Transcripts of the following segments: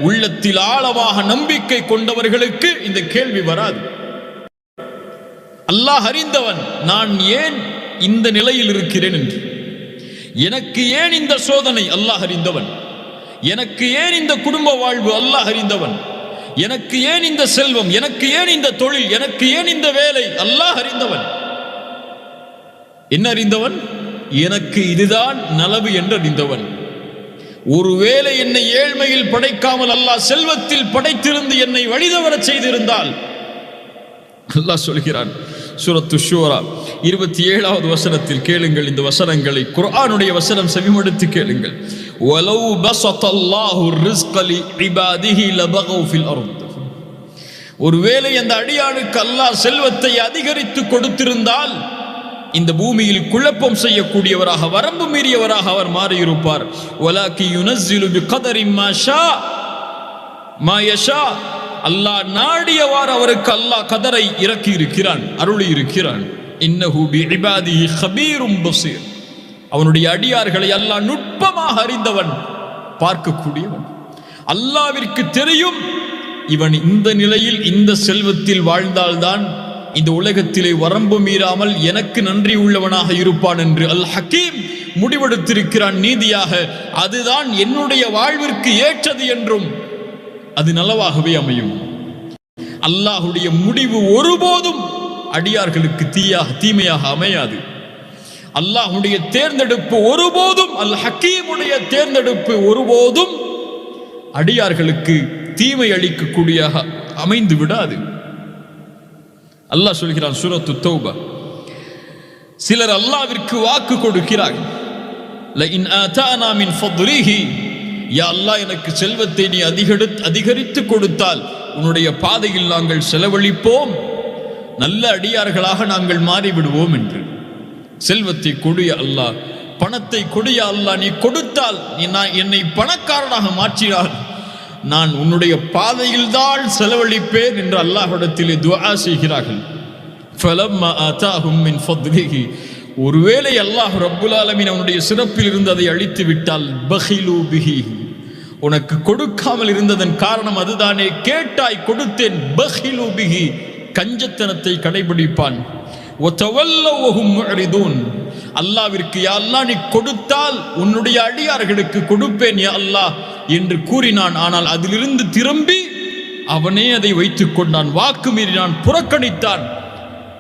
உள்ளத்தில் ஆழமாக நம்பிக்கை கொண்டவர்களுக்கு இந்த கேள்வி வராது. அல்லாஹ் அறிந்தவன் நான் ஏன் இந்த நிலையில் இருக்கிறேன் என்று. எனக்கு ஏன் இந்த சோதனை அல்லாஹ் அறிந்தவன். எனக்கு ஏன் இந்த குடும்ப வாழ்வு அல்லாஹ் அறிந்தவன். எனக்கு ஏன் இந்த செல்வம், எனக்கு ஏன் இந்த தொழில், எனக்கு ஏன் இந்த வேலை அல்லாஹ் அறிந்தவன். என்ன அறிந்தவன்? எனக்கு இதுதான் நலவு என்று அறிந்தவன். ஒருவேளை என்னை ஏழ்மையில் படைக்காமல் அல்லாஹ் செல்வத்தில் படைத்திருந்து என்னை வழிதவரச் செய்திருந்தால், அல்லாஹ் சொல்கிறான் சூரத்து ஷூரா 27வது வசனத்தில் கேளுங்கள். இந்த வசனங்களை குர்ஆனுடைய வசனம் செவிமடுத்து கேளுங்கள். வலவ் பஸத்தல்லாஹு ரிஸ்க லிஇபாதிஹி லபகவ் ஃபில் அர்த். ஒருவேளை அந்த அடியானுக்கு அல்லாஹ் செல்வத்தை அதிகரித்து கொடுத்திருந்தால் இந்த பூமியில் குழப்பம் செய்யக்கூடியவராக, வரம்பு மீறியவராக அவர் மாறியிருப்பார். வலாக்கி யுனஸ்ஸிலு பிகதரி மா ஷா மா யஷா. அல்லாஹ் நாடியவாறு அவருக்கு அல்லாஹ் கதரை இறக்கி இருக்கிறான், அருளி இருக்கிறான். இன்னஹு பிஇபாதிஹி கபீரும் பஸீர். அவனுடைய அடியார்களை அல்லாஹ் நுட்பமாக அறிந்தவன், பார்க்கக்கூடியவன். அல்லாஹ்விற்கு தெரியும் இவன் இந்த நிலையில் இந்த செல்வத்தில் வாழ்ந்தால்தான் இந்த உலகத்திலே வரம்பு மீறாமல் எனக்கு நன்றி உள்ளவனாக இருப்பான் என்று அல் ஹக்கீம் முடிவெடுத்திருக்கிறான் நீதியாக. அதுதான் என்னுடைய வாழ்விற்கு ஏற்றது என்றும் அது நலவாகவே அமையும். அல்லாஹுடைய முடிவு ஒருபோதும் அடியார்களுக்கு தீமையாக அமையாது. அல்லாஹுடைய தேர்ந்தெடுப்பு ஒருபோதும், அல் ஹக்கீமுடைய தேர்ந்தெடுப்பு ஒருபோதும் அடியார்களுக்கு தீமை அளிக்கக்கூடியதாக அமைந்து விடாது. அல்லாஹ் சொல்கிறான் சூரத்து தௌபா, சிலர் அல்லாஹ்விற்கு வாக்கு கொடுக்கிறார்கள். லஇன் ஆதானா மின் ஃபத்லிஹி, யா அல்லாஹ் எனக்கு செல்வத்தை நீ அதிகரித்து கொடுத்தால் உன்னுடைய பாதையில் நாங்கள் செலவழிப்போம், நல்ல அடியார்களாக நாங்கள் மாறிவிடுவோம் என்று. செல்வத்தை கொடிய அல்லாஹ், பணத்தை கொடிய அல்லாஹ், நீ கொடுத்தால் என்னை பணக்காரனாக மாற்றினார், நான் உன்னுடைய பாதையில் தான் செலவழிப்பேன் என்று அல்லாஹ்விடத்திலே துஆ செய்கிறார்கள். ஃபலம்மா ஆதாஹும் மின் ஃபத்லிஹி, ஒருவேளை அல்லாஹ் ரப்புல் ஆலமீன் அவனுடைய சிறப்பில் இருந்து அதை அழித்து விட்டால், பகிலு பிஹி, உனக்கு கொடுக்காமல் இருந்ததன் காரணம் அதுதானே, கேட்டாய் கொடுத்தேன், பகிலு பிஹி, கஞ்சத்தனத்தை கடைபிடிப்பான். வதவல்லவஹும் முஅரிதூன், அல்லாஹ்விற்கு யா அல்லாஹ் நீ கொடுத்தால் உன்னுடைய அடியார்களுக்கு கொடுப்பேன் யா அல்லாஹ் என்று கூறினான். ஆனால் அதிலிருந்து திரும்பி அவனே அதை வைத்துக் கொண்டான், வாக்கு மீறினான், புறக்கணித்தான்.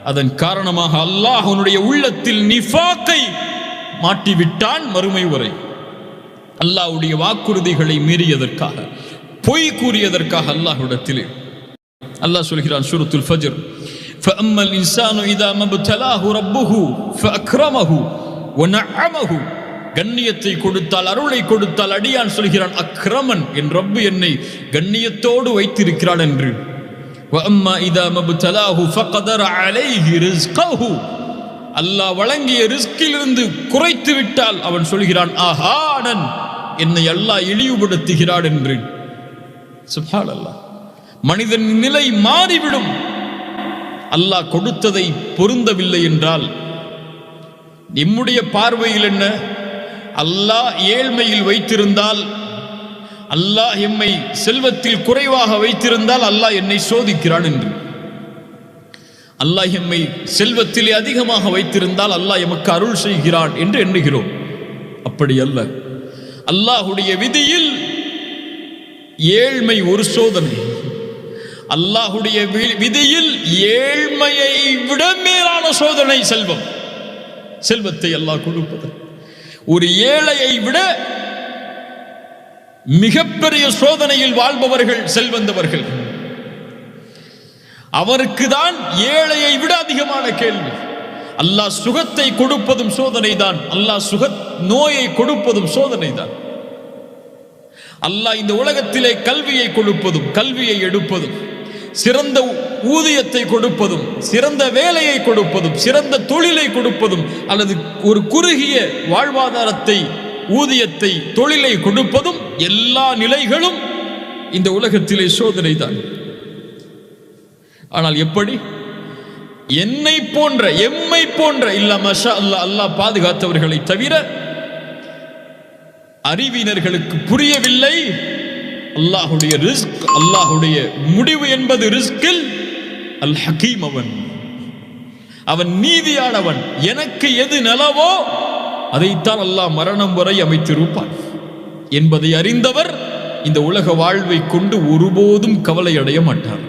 அதன் காரணமாக அல்லாஹ் அவனுடைய உள்ளத்தில் நிஃபாக்கை மாட்டிவிட்டான். மறுமை வரை அல்லாஹ்வுடைய வாக்குறுதிகளை மீறியதற்காக, பொய் கூறியதற்காக அல்லாஹ்விடத்திலே அல்லாஹ் சொல்கிறான் சூரத்துல் ஃபஜ்ர், فأما الإنسان إذا ما ابتلاه ربه فأكرمه ونعمه. கண்ணியத்தை கொடுத்தால், அருளை கொடுத்தால், அடியான் சொல்கிறான் அக்ரமன், என் ரப்பு என்னை கண்ணியத்தோடு வைத்திருக்கிறான் என்று. وأما إذا ما ابتلاه فقدر عليه رزقه, அல்லாஹ் வழங்கிய ரிஸ்கிலிருந்து குறைத்து விட்டால் அவன் சொல்கிறான் ஆஹானன், என்னை அல்லாஹ் இழிவுபடுத்துகிறான் என்று. சுப்ஹானல்லாஹ், மனிதன் நிலை மாறிவிடும். அல்லாஹ் கொடுத்ததை பொருந்தவில்லை என்றால் நம்முடைய பார்வையில் என்ன? அல்லாஹ் ஏழ்மையில் வைத்திருந்தால், அல்லாஹ் எம்மை செல்வத்தில் குறைவாக வைத்திருந்தால் அல்லாஹ் என்னை சோதிக்கிறான் என்று. அல்லாஹ் எம்மை செல்வத்திலே அதிகமாக வைத்திருந்தால் அல்லாஹ் எமக்கு அருள் செய்கிறான் என்று எண்ணுகிறோம். அப்படி அல்ல. அல்லாஹுடைய விதியில் ஏழ்மை ஒரு சோதனை. அல்லாஹுடைய விதியில் ஏழ்மையை விட மேலான சோதனை செல்வம். செல்வத்தை அல்லாஹ் கொடுப்பது ஒரு ஏழையை விட மிகப்பெரிய சோதனையில் வாழ்பவர்கள் செல்வந்தவர்கள். அவருக்கு தான் ஏழையை விட அதிகமான கேள்வி. அல்லாஹ் சுகத்தை கொடுப்பதும் சோதனை தான், அல்லாஹ் நோயை கொடுப்பதும் சோதனை தான். அல்லாஹ் இந்த உலகத்திலே கல்வியை கொடுப்பதும், கல்வியை எடுப்பதும், சிறந்த ஊதியத்தை கொடுப்பதும், சிறந்த வேலையை கொடுப்பதும், சிறந்த தொழிலை கொடுப்பதும், அல்லது ஒரு குறுகிய வாழ்வாதாரத்தை, ஊதியத்தை, தொழிலை கொடுப்பதும், எல்லா நிலைகளும் இந்த உலகத்திலே சோதனை தான். ஆனால் எப்படி? என்னை போன்ற, எம்மை போன்ற, இல்ல மஷா அல்லாஹ், அல்லாஹ் பாதுகாத்தவர்களை தவிர அறிவினர்களுக்கு புரியவில்லை அல்லாஹுடைய ரிஸ்க், அல்லாஹுடைய முடிவு என்பது ரிஸ்கில் அல் ஹக்கீம். அவன் நீதியானவன். எனக்கு எது நலவோ அதைத்தான் அல்லாஹ் மரணம் வரை அமைத்திருப்பான் என்பதை அறிந்தவர் இந்த உலக வாழ்வை கொண்டு ஒருபோதும் கவலை அடைய மாட்டார்.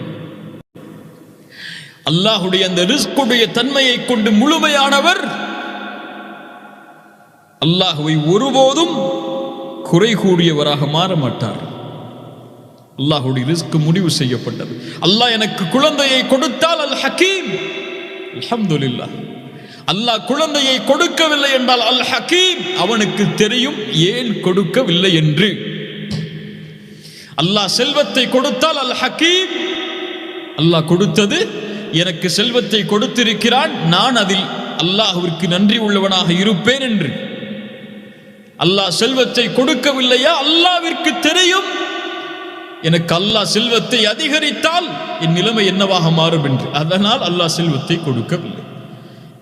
அல்லாஹுடைய அந்த ரிஸ்குடைய தன்மையை கொண்டு முழுமையானவர் அல்லாஹுவை ஒருபோதும் குறை கூறியவராக மாற மாட்டார். அல்லாஹுடைய ரிஸ்க் முடிவு செய்யப்பட்டது. அல்லாஹ் எனக்கு குழந்தையை கொடுத்தால் அல் ஹக்கீம், அல்ஹம்துலில்லாஹ். அல்லாஹ் குழந்தையை கொடுக்கவில்லை என்றால் அல் ஹக்கீம், அவனுக்கு தெரியும் ஏன் கொடுக்கவில்லை என்று. அல்லாஹ் செல்வத்தை கொடுத்தால் அல் ஹக்கீம், அல்லாஹ் கொடுத்தது எனக்கு செல்வத்தை கொடுத்திருக்கிறான், நான் அதில் அல்லாஹ்விற்கு நன்றி உள்ளவனாக இருப்பேன் என்று. அல்லாஹ் செல்வத்தை கொடுக்கவில்லையா, அல்லாஹ்விற்கு தெரியும் எனக்கு அல்லாஹ் செல்வத்தை அதிகரித்தால் என் நிலைமை என்னவாக மாறும் என்று. அதனால் அல்லாஹ் செல்வத்தை கொடுக்கவில்லை.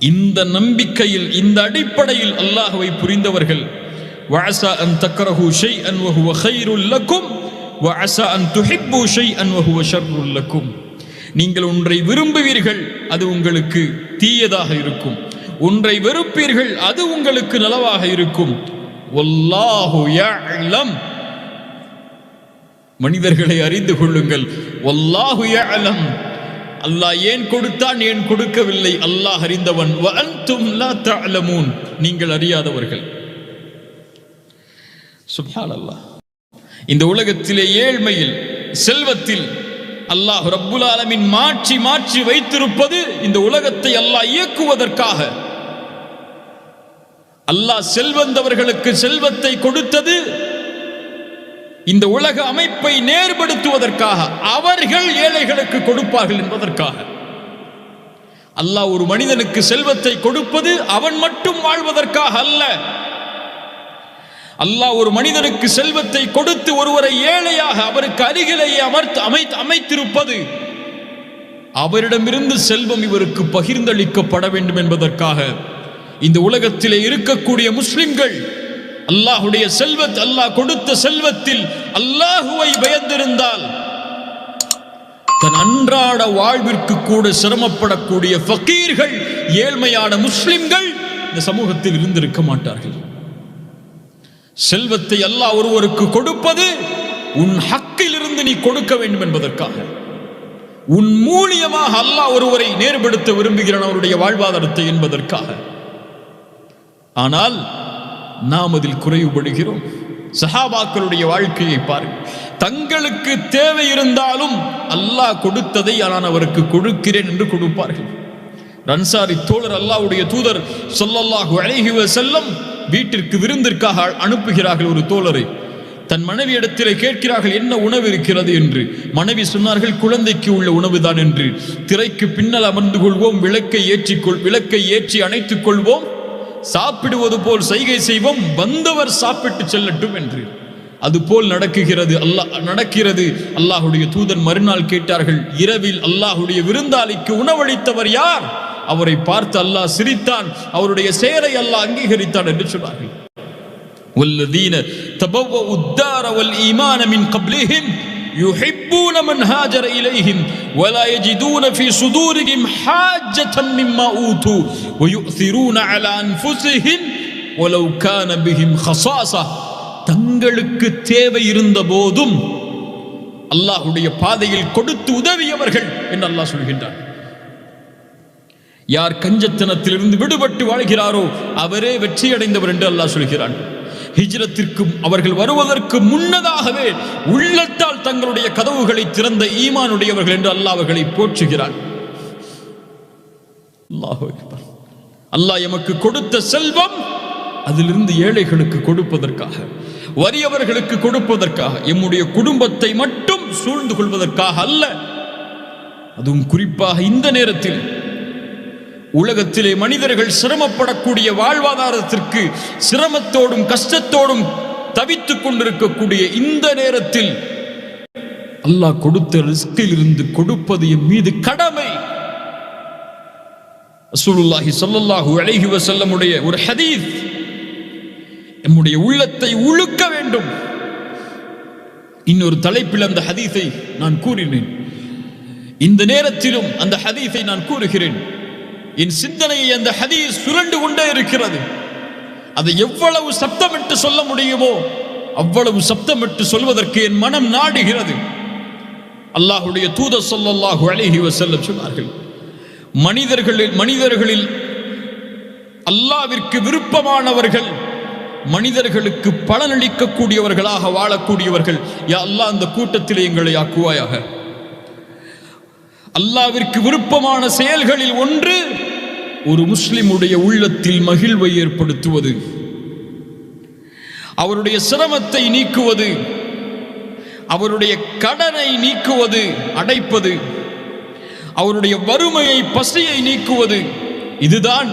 இந்த நம்பிக்கையில், இந்த அடிப்படையில் அல்லாஹ்வை புரிந்தவர்கள் வஅஸா அன் தக்ரஹு ஷைஅன் வஹுவ கைருல் லக்கும் வஅஸா அன் துஹிப்பு ஷைஅன் வஹுவ ஷர்ருல் லக்கும். நீங்கள் ஒன்றை விரும்புவீர்கள், அது உங்களுக்கு தீயதாக இருக்கும். ஒன்றை வெறுப்பீர்கள், அது உங்களுக்கு நலவாக இருக்கும். வல்லாஹு யஅலம், மனிதர்களை அறிந்து கொள்ளுங்கள். வல்லாஹு யஅலம், அல்லாஹ் ஏன் கொடுத்தான் ஏன் கொடுக்கவில்லை அல்லாஹ் அறிந்தவன். வ அன்தும் லா தஅலமூன், நீங்கள் அறியாதவர்கள். சுப்ஹானல்லாஹ். இந்த உலகத்திலே ஏழ்மையில் செல்வத்தில் அல்லாஹ் ரப்புல் ஆலமீன் மாற்றி மாற்றி வைத்திருப்பது இந்த உலகத்தை அல்லாஹ் இயக்குவதற்காக. அல்லாஹ் செல்வந்தவர்களுக்கு செல்வத்தை கொடுத்தது இந்த உலக அமைப்பை நேர்படுத்துவதற்காக, அவர்கள் ஏழைகளுக்கு கொடுப்பார்கள் என்பதற்காக. அல்லாஹ் ஒரு மனிதனுக்கு செல்வத்தை கொடுப்பது அவன் மட்டும் வாழ்வதற்காக அல்ல. அல்லாஹ் ஒரு மனிதனுக்கு செல்வத்தை கொடுத்து ஒருவரை ஏழையாக அவருக்கு அருகிலேயே அமைத்திருப்பது அவரிடமிருந்து செல்வம் இவருக்கு பகிர்ந்தளிக்கப்பட வேண்டும் என்பதற்காக. இந்த உலகத்திலே இருக்கக்கூடிய முஸ்லிம்கள் அல்லாஹுடைய செல்வத், அல்லாஹ் கொடுத்த செல்வத்தில் அல்லாஹுவை பயந்திருந்தால் தன் அன்றாட வாழ்விற்கு கூட சிரமப்படக்கூடிய ஃபகீர்கள், ஏழ்மையான முஸ்லிம்கள் இந்த சமூகத்தில் இருந்திருக்க மாட்டார்கள். செல்வத்தை அல்லாஹ் ஒருவருக்கு கொடுப்பது உன் ஹக்கில் இருந்து நீ கொடுக்க வேண்டும் என்பதற்காக. உன் மூலியமாக அல்லாஹ் ஒருவரை நேர்படுத்த விரும்புகிறான் அவருடைய வாழ்வாதாரத்தை என்பதற்காக. ஆனால் நாம் அதில் குறைவுபடுகிறோம். சஹாபாக்களுடைய வாழ்க்கையை பாருங்கள். தங்களுக்கு தேவை இருந்தாலும் அல்லாஹ் கொடுத்ததை நான் அவருக்கு கொடுக்கிறேன் என்று கொடுப்பார்கள். அன்சாரி தோழர் அல்லாஹ்வுடைய தூதர் ஸல்லல்லாஹு அலைஹி வஸல்லம் வீட்டிற்கு விருந்திற்காக அனுப்புகிறார்கள் ஒரு தோழரை. தன் மனைவி இடத்திலே கேட்கிறார்கள் என்ன உணவு இருக்கிறது என்று. மனைவி சொன்னார்கள் குழந்தைக்கு உள்ள உணவுதான் என்று. திரைக்கு பின்னல் அமர்ந்து கொள்வோம், விளக்கை ஏற்றி அணைத்துக் கொள்வோம், சாப்பிடுவது போல் சைகை செய்வோம், வந்தவர் சாப்பிட்டு செல்லட்டும் என்று. அதுபோல் நடக்கிறது. அல்லாஹுடைய தூதன் மறுநாள் கேட்டார்கள், இரவில் அல்லாஹுடைய விருந்தாளிக்கு உணவளித்தவர் யார்? அவரை பார்த்து அல்லாஹ் சிரித்தான், அவருடைய செயலை அல்லாஹ் அங்கீகரித்தான் என்று சொன்னார்கள். வல்லதீன தபவ்வஉ الدار والإيمان من قبلهم يحبون من هاجر إليهم ولا يجدون في صدورهم حاجة مما أوتوا ويؤثرون على أنفسهم ولو كان بهم خصاصة. தங்களுக்கு தேவை இருந்த போதும் அல்லாஹ்வுடைய பாதையில் கொடுத்து உதவியவர்கள் என்று அல்லாஹ் சொல்கின்றார். யார் கஞ்சத்தனத்திலிருந்து விடுபட்டு வாழ்கிறாரோ அவரே வெற்றி அடைந்தவர் என்று அல்லாஹ் சொல்கிறான். ஹிஜ்ரத்திற்கு அவர்கள் வருவதற்கு முன்னதாகவே உள்ளத்தால் தங்களுடைய கதவுகளை திறந்த ஈமானுடையவர்கள் என்று அல்லாஹ் அவர்களை போற்றுகிறான். அல்லாஹ் எமக்கு கொடுத்த செல்வம் அதிலிருந்து ஏழைகளுக்கு கொடுப்பதற்காக, வறியவர்களுக்கு கொடுப்பதற்காக, எம்முடைய குடும்பத்தை மட்டும் சூழ்ந்து கொள்வதற்காக அல்ல. அதுவும் குறிப்பாக இந்த நேரத்தில் உலகத்திலே மனிதர்கள் சிரமப்படக்கூடிய வாழ்வாதாரத்திற்கு சிரமத்தோடும் கஷ்டத்தோடும் தவித்துக் கொண்டிருக்கக்கூடிய இந்த நேரத்தில் அல்லாஹ் கொடுத்த ரிஸ்கில் இருந்து கொடுப்பது என் மீது கடமை. ரசூலுல்லாஹி ஸல்லல்லாஹு அலைஹி வஸல்லம் உடைய ஒரு ஹதீஸ் நம்முடைய உள்ளத்தை உழுக்க வேண்டும். இன்னொரு தலைப்பில் அந்த ஹதீஸை நான் கூறினேன். இந்த நேரத்திலும் அந்த ஹதீஸை நான் கூறுகிறேன். என் சிந்தனையை அந்த ஹதீஸ் சுரண்டு கொண்டே இருக்கிறது. அதை எவ்வளவு சப்தமிட்டு சொல்ல முடியுமோ அவ்வளவு சப்தமிட்டு சொல்வதற்கு என் மனம் நாடுகிறது. அல்லாஹ்வுடைய தூதர் ஸல்லல்லாஹு அலைஹி வஸல்லம் சொன்னார்கள், மனிதர்களில் அல்லாஹ்விற்கு விருப்பமானவர்கள், மனிதர்களுக்கு பலனளிக்கக்கூடியவர்களாக வாழக்கூடியவர்கள். யா அல்லாஹ் அந்த கூட்டத்திலே எங்களை ஆக்குவாயாக. அல்லாஹ்விற்கு விருப்பமான செயல்களில் ஒன்று ஒரு முஸ்லிமுடைய உள்ளத்தில் மகிழ்வை ஏற்படுத்துவது, அவருடைய சிரமத்தை நீக்குவது, அவருடைய கடனை நீக்குவது, அடைப்பது, அவருடைய வறுமையை பசியை நீக்குவது. இதுதான்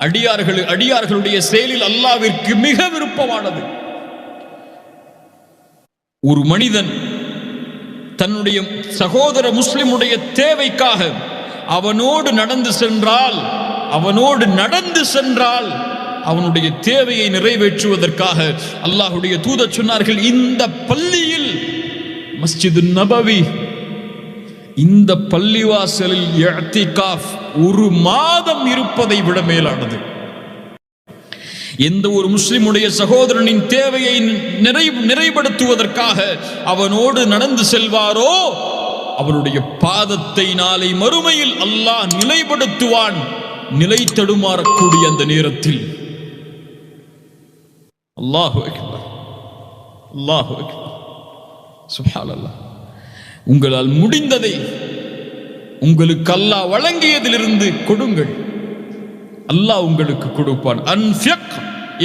அடியார்களுடைய செயலில் அல்லாஹ்விற்கு மிக விருப்பமானது. ஒரு மனிதன் தன்னுடைய சகோதர முஸ்லிமுடைய தேவைக்காக அவனோடு நடந்து சென்றால் அவனுடைய தேவையை நிறைவேற்றுவதற்காக அல்லாஹ்வுடைய தூதர் சொன்னார்கள், இந்த பள்ளியில் மஸ்ஜிது நபவி, இந்த பள்ளிவாசலில் இஅ்திகாஃப் ஒரு மாதம் இருப்பதை விட மேலானது. எந்த ஒரு முஸ்லிமுடைய சகோதரனின் தேவையை நிறைவுபடுத்துவதற்காக அவனோடு நடந்து செல்வாரோ அவருடைய பாதத்தை நாளை மறுமையில் அல்லாஹ் நிலைப்படுத்துவான். நிலை தடுமாறக்கூடிய அந்த நேரத்தில் அல்லாஹு அக்பர், அல்லாஹு அக்பர், சுப்ஹானல்லாஹ். உங்களால் முடிந்ததை உங்களுக்கு அல்லாஹ் வழங்கியதிலிருந்து கொடுங்கள், அல்லாஹ் உங்களுக்கு கொடுப்பான். அன்ஃபிக்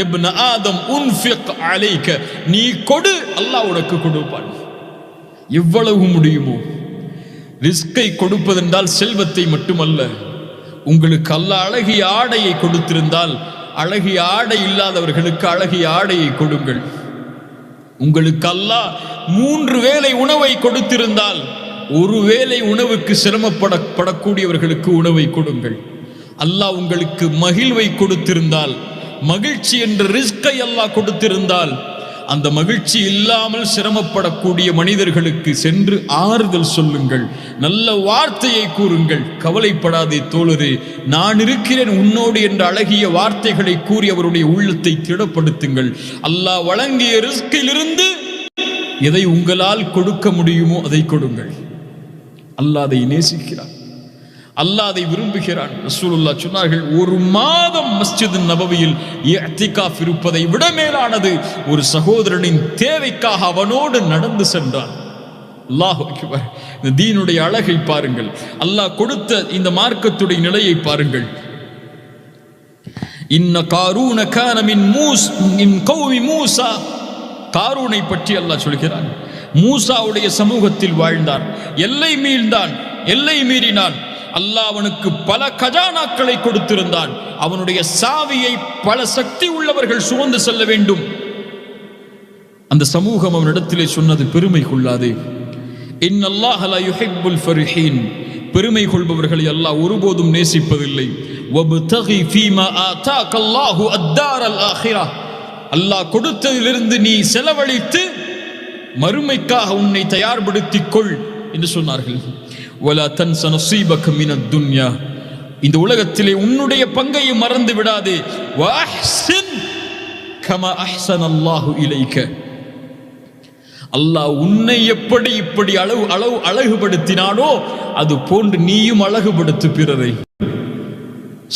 இப்ன ஆதம் உன்ஃபிக் அலைக, நீ கொடு, அல்லாஹ் உனக்கு கொடுப்பான். எவ்வளவு முடியுமோ. ரிஸ்கை கொடுப்பதென்றால் செல்வத்தை மட்டுமல்ல. உங்களுக்கு அல்லாஹ் அழகிய ஆடையை கொடுத்திருந்தால் அழகிய ஆடை இல்லாதவர்களுக்கு அழகிய ஆடையை கொடுங்கள். உங்களுக்கு அல்லாஹ் 3 வேளை உணவை கொடுத்திருந்தால் ஒரு வேளை உணவுக்கு சிரமப்படக்கூடியவர்களுக்கு உணவை கொடுங்கள். அல்லாஹ் உங்களுக்கு மகிழ்வை கொடுத்திருந்தால், மகிழ்ச்சி என்ற ரிஸ்கை அல்லாஹ் கொடுத்திருந்தால் அந்த மகிழ்ச்சி இல்லாமல் சிரமப்படக்கூடிய மனிதர்களுக்கு சென்று ஆறுதல் சொல்லுங்கள், நல்ல வார்த்தையை கூறுங்கள். கவலைப்படாதே தோழரே, நான் இருக்கிறேன் உன்னோடு என்ற அழகிய வார்த்தைகளை கூறி அவருடைய உள்ளத்தை திடப்படுத்துங்கள். அல்லாஹ் வழங்கிய ரிஸ்கிலிருந்து எதை உங்களால் கொடுக்க முடியுமோ அதை கொடுங்கள். அல்லாஹ் அதை நேசிக்கிறான், அல்லாஹ் அதை விரும்புகிறான். ரசூலுல்லாஹ் சொன்னார்கள், ஒரு மாதம் மஸ்ஜித் நபவியில் இஅ்திகாஃப் இருப்பதை விட மேலானது ஒரு சகோதரனின் தேவைக்காக அவனோடு நடந்து சென்றான். அல்லாஹ் அக்பர். இந்த தீனுடைய அழகை பாருங்கள், அல்லாஹ் கொடுத்த இந்த மார்க்கத்துடைய நிலையை பாருங்கள். இன்ன காரூன கான மின் கௌமி மூஸா, காரூனை பற்றி அல்லாஹ் சொல்கிறான். மூசாவுடைய சமூகத்தில் வாழ்ந்தார், எல்லை மீறினான். அல்லாஹ் அவனுக்கு பல கஜானாக்களை கொடுத்திருந்தான். அவனுடைய சாவியை பல சக்தி உள்ளவர்கள் சுமந்து செல்ல வேண்டும். அந்த சமூகம் அவனிடத்திலே சொன்னது, பெருமை கொள்ளாதே, இன்னல்லாஹ லா யுஹிப்புல் ஃபரிஹீன், பெருமை கொள்பவர்களை அல்லாஹ் ஒருபோதும் நேசிப்பதில்லை. வப்தகி ஃபீமா ஆதாகல்லாஹு அத்தாரல் ஆகிரா, அல்லாஹ் கொடுத்ததிலிருந்து நீ செலவழித்து மறுமைக்காக உன்னை தயார்படுத்திக் கொள் என்று சொன்னார்கள். வலா தன்ஸ நஸீபக மினத் துன்யா, இந்த உலகத்திலே உன்னுடைய பங்கையும் மறந்து விடாதே. வஅஹ்சின் கமா அஹ்ஸனல்லாஹு இலைக, அல்லாஹ் உன்னை இப்படி அழகுபடுத்தினானோ அது போன்று நீயும் அழகுபடுத்து பிறரை.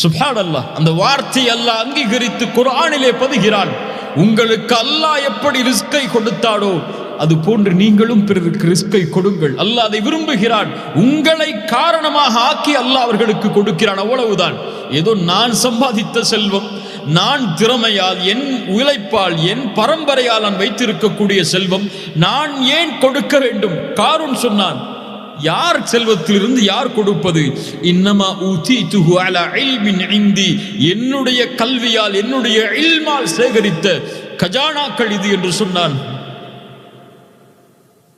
சுப்ஹானல்லாஹ். அந்த வார்த்தை அல்லாஹ் அங்கீகரித்து குர்ஆனிலே பதிகிறான். உங்களுக்கு அல்லாஹ் எப்படி ரிஸ்கை கொடுத்தாடோ அது போன்று நீங்களும் பிறருக்கு ரிஸ்கை கொடுங்கள். அல்லாஹ் அதை விரும்புகிறான். உங்களை காரணமாக ஆக்கி அல்லாஹ் அவர்களுக்கு கொடுக்கிறான், அவ்வளவுதான். ஏதோ நான் சம்பாதித்த செல்வம், நான் திறமையால், என் உழைப்பால், என் பரம்பரையால் நான் வைத்திருக்கக்கூடிய செல்வம் நான் ஏன் கொடுக்க வேண்டும்? காரூன் சொன்னான், யார் செல்வத்திலிருந்து யார் கொடுப்பது? இன்னமா ஊதீதுஹு அலா இல்மின் இந்தி, என்னுடைய கல்வியால், என்னுடைய இல்மால் சேகரித்த கஜானாக்கள் இது என்று சொன்னான்.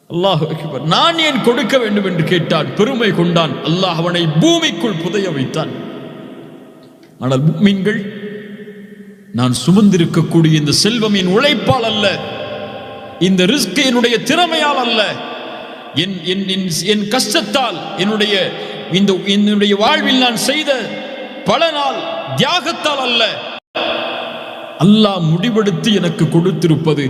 அல்லாஹ் அக்பர். நான் ஏன் கொடுக்க வேண்டும் என்று கேட்டான், பெருமை கொண்டான். அல்லாஹ் அவனை பூமிக்குள் புதைய வைத்தான். ஆனால் முஃமின்கள், நான் சுமந்திருக்கக்கூடிய இந்த செல்வம் என் உழைப்பால் அல்ல, இந்த ரிஸ்க் என்னுடைய திறமையால் அல்ல, என் கஷ்டத்தால், என்னுடைய வாழ்வில் நான் செய்த பல நாள் தியாகத்தால் அல்ல. அல்லாஹ் முடிவெடுத்து எனக்கு கொடுத்திருப்பது.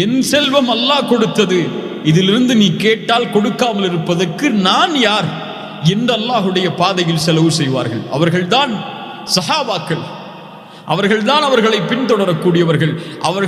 என் செல்வம் அல்லாஹ் கொடுத்தது. இதிலிருந்து நீ கேட்டால் கொடுக்காமல் இருப்பதற்கு நான் யார் என்று அல்லாஹுடைய பாதையில் செலவு செய்வார்கள். அவர்கள்தான் சஹாபாக்கள். அவர்கள்தான் அவர்களை பின்தொடரக்கூடியவர்கள். அவர்கள்